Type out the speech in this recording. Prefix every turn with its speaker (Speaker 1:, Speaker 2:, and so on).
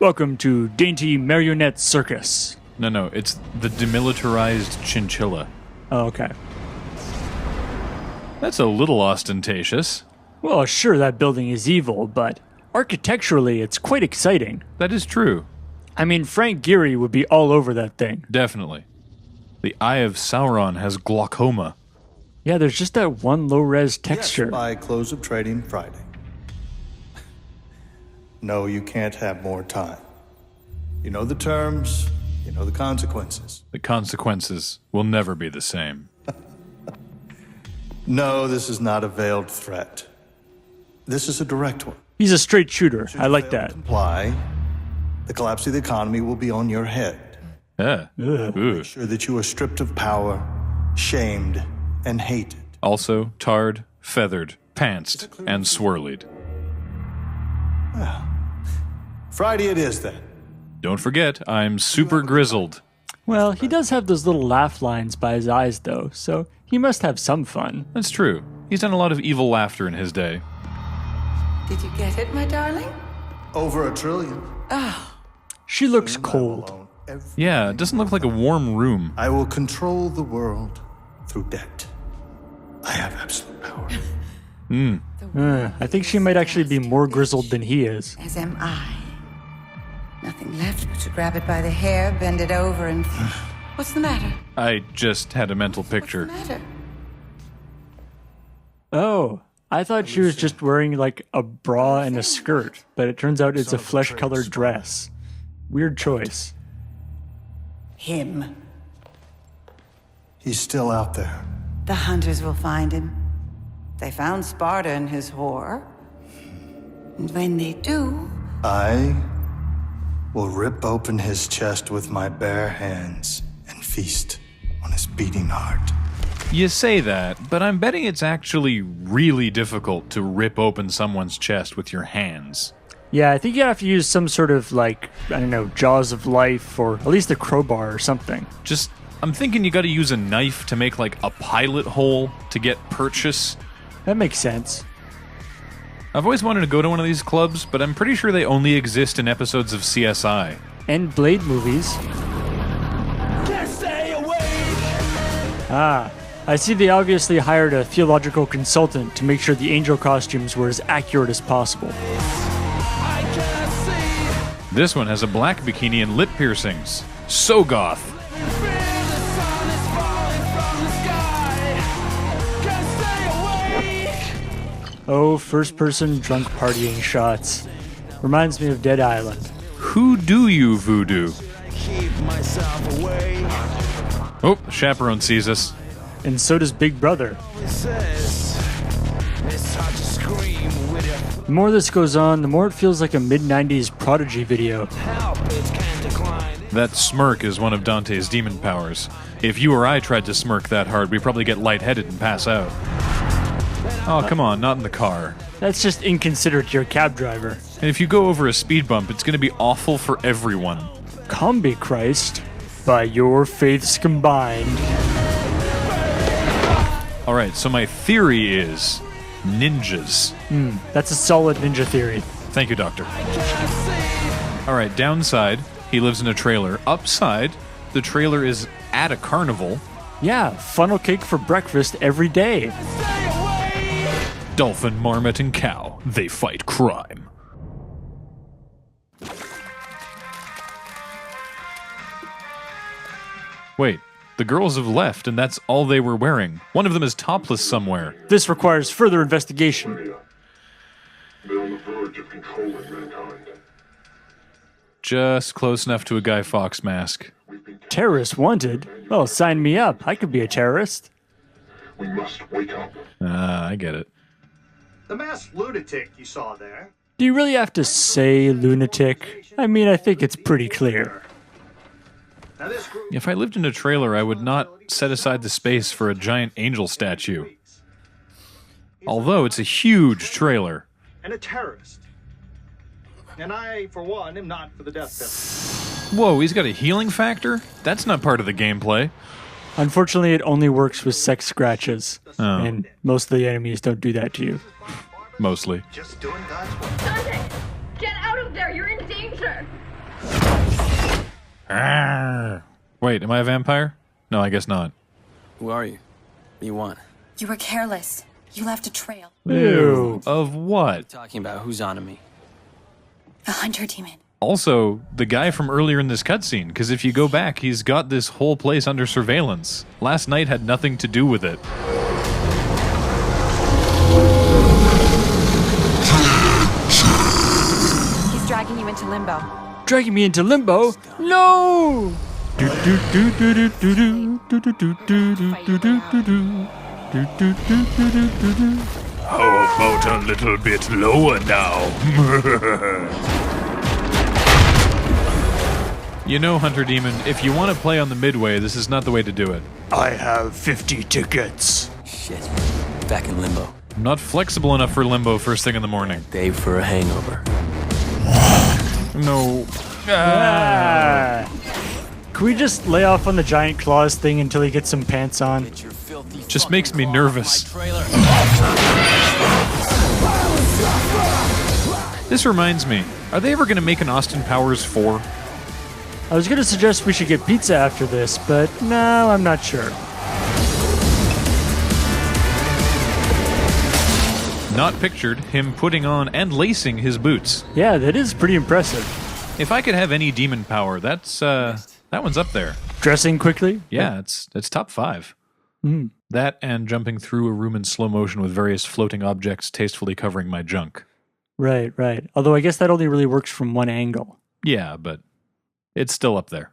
Speaker 1: Welcome to Dainty Marionette Circus.
Speaker 2: No, it's the demilitarized chinchilla.
Speaker 1: Oh, okay.
Speaker 2: That's a little ostentatious.
Speaker 1: Well, sure, that building is evil, but architecturally, it's quite exciting.
Speaker 2: That is true.
Speaker 1: I mean, Frank Gehry would be all over that thing.
Speaker 2: Definitely. The Eye of Sauron has glaucoma.
Speaker 1: Yeah, there's just that one low-res texture.
Speaker 3: Yes, by close of trading Friday. No, you can't have more time. You know the terms, you know the consequences.
Speaker 2: The consequences will never be the same.
Speaker 3: No, this is not a veiled threat. This is a direct one.
Speaker 1: He's a straight shooter.
Speaker 3: Should
Speaker 1: I
Speaker 3: you
Speaker 1: like
Speaker 3: fail
Speaker 1: that.
Speaker 3: to comply, the collapse of the economy will be on your head.
Speaker 2: Yeah. Ooh.
Speaker 3: Make sure that you are stripped of power, shamed, and hated.
Speaker 2: Also tarred, feathered, pantsed, and swirlied.
Speaker 3: Friday it is then.
Speaker 2: Don't forget, I'm super grizzled.
Speaker 1: Well, he does have those little laugh lines by his eyes, though, so he must have some fun.
Speaker 2: That's true. He's done a lot of evil laughter in his day.
Speaker 4: Did you get it, my darling?
Speaker 3: Over $1 trillion.
Speaker 1: She looks
Speaker 3: Soon I will
Speaker 1: cold.
Speaker 3: own everything.
Speaker 2: Yeah, it doesn't look like a warm room.
Speaker 3: I will control the world through debt. I have absolute power.
Speaker 1: I think she might actually be more grizzled than he is.
Speaker 4: As am I. Nothing left but to grab it by the hair, bend it over, and... What's the matter?
Speaker 2: I just had a mental
Speaker 4: What's the
Speaker 2: picture.
Speaker 4: matter?
Speaker 1: Oh, I thought she was just wearing like a bra and a skirt, but it turns out it's a flesh-colored dress. Weird choice.
Speaker 4: Him.
Speaker 3: He's still out there.
Speaker 4: The hunters will find him. They found Sparta and his whore. And when they do...
Speaker 3: I will rip open his chest with my bare hands and feast on his beating heart.
Speaker 2: You say that, but I'm betting it's actually really difficult to rip open someone's chest with your hands.
Speaker 1: Yeah, I think you have to use some sort of like, I don't know, jaws of life or at least a crowbar or something.
Speaker 2: I'm thinking you gotta use a knife to make like a pilot hole to get purchase.
Speaker 1: That makes sense.
Speaker 2: I've always wanted to go to one of these clubs, but I'm pretty sure they only exist in episodes of CSI.
Speaker 1: And Blade movies. Ah, I see they obviously hired a theological consultant to make sure the angel costumes were as accurate as possible.
Speaker 2: This one has a black bikini and lip piercings. So goth.
Speaker 1: Oh, first-person drunk partying shots. Reminds me of Dead Island.
Speaker 2: Who do you voodoo? Oh, chaperone sees us.
Speaker 1: And so does Big Brother. The more this goes on, the more it feels like a mid-90s Prodigy video.
Speaker 2: That smirk is one of Dante's demon powers. If you or I tried to smirk that hard, we'd probably get lightheaded and pass out. Oh, come on, not in the car.
Speaker 1: That's just inconsiderate to your cab driver.
Speaker 2: And if you go over a speed bump, it's gonna be awful for everyone.
Speaker 1: Combi Christ, by your faiths combined.
Speaker 2: Alright, so my theory is ninjas.
Speaker 1: That's a solid ninja theory.
Speaker 2: Thank you, Doctor. Alright, downside, he lives in a trailer. Upside, the trailer is at a carnival.
Speaker 1: Yeah, funnel cake for breakfast every day.
Speaker 2: Dolphin, marmot, and cow, they fight crime. Wait, the girls have left, and that's all they were wearing. One of them is topless somewhere.
Speaker 1: This requires further investigation.
Speaker 5: They're on the verge of controlling mankind.
Speaker 2: Just close enough to a Guy Fawkes mask.
Speaker 1: Terrorists wanted? Well, sign me up. I could be a terrorist.
Speaker 5: We must wake up.
Speaker 2: I get it.
Speaker 6: The masked lunatic you saw there.
Speaker 1: Do you really have to say lunatic? I mean, I think it's pretty clear.
Speaker 6: Now this group
Speaker 2: If I lived in a trailer, I would not set aside the space for a giant angel statue. Although it's a huge trailer.
Speaker 6: and a terrorist. And I, for one, am not for the death penalty.
Speaker 2: Whoa, he's got a healing factor? That's not part of the gameplay.
Speaker 1: Unfortunately, it only works with sex scratches.
Speaker 2: Oh.
Speaker 1: And most of the enemies don't do that to you.
Speaker 2: Mostly.
Speaker 6: Just doing God's work.
Speaker 7: Dante, get out of there! You're in danger!
Speaker 2: Wait, am I a vampire? No, I guess not.
Speaker 7: Who are you? What do you want?
Speaker 8: You were careless. You left a trail.
Speaker 1: Ew.
Speaker 2: Of what?
Speaker 7: Talking about who's on me.
Speaker 8: The hunter demon.
Speaker 2: Also, the guy from earlier in this cutscene, because if you go back, he's got this whole place under surveillance. Last night had nothing to do with it.
Speaker 8: He's dragging you into limbo.
Speaker 1: Dragging me into limbo? No!
Speaker 2: How about a little bit lower now? You know, Hunter Demon, if you want to play on the midway, this is not the way to do it.
Speaker 1: I have 50 tickets.
Speaker 7: Shit. Back in limbo.
Speaker 2: I'm not flexible enough for limbo first thing in the morning.
Speaker 7: Day for a hangover.
Speaker 2: No.
Speaker 1: Can we just lay off on the giant claws thing until he gets some pants on?
Speaker 7: Get your filthy
Speaker 2: Just makes me nervous.
Speaker 7: trailer.
Speaker 2: This reminds me, are they ever going to make an Austin Powers 4?
Speaker 1: I was going to suggest we should get pizza after this, but no, I'm not sure.
Speaker 2: Not pictured him putting on and lacing his boots.
Speaker 1: Yeah, that is pretty impressive.
Speaker 2: If I could have any demon power, that's that one's up there.
Speaker 1: Dressing quickly?
Speaker 2: Yeah, it's top 5. That and jumping through a room in slow motion with various floating objects tastefully covering my junk.
Speaker 1: Right, right. Although I guess that only really works from one angle.
Speaker 2: Yeah, but it's still up there.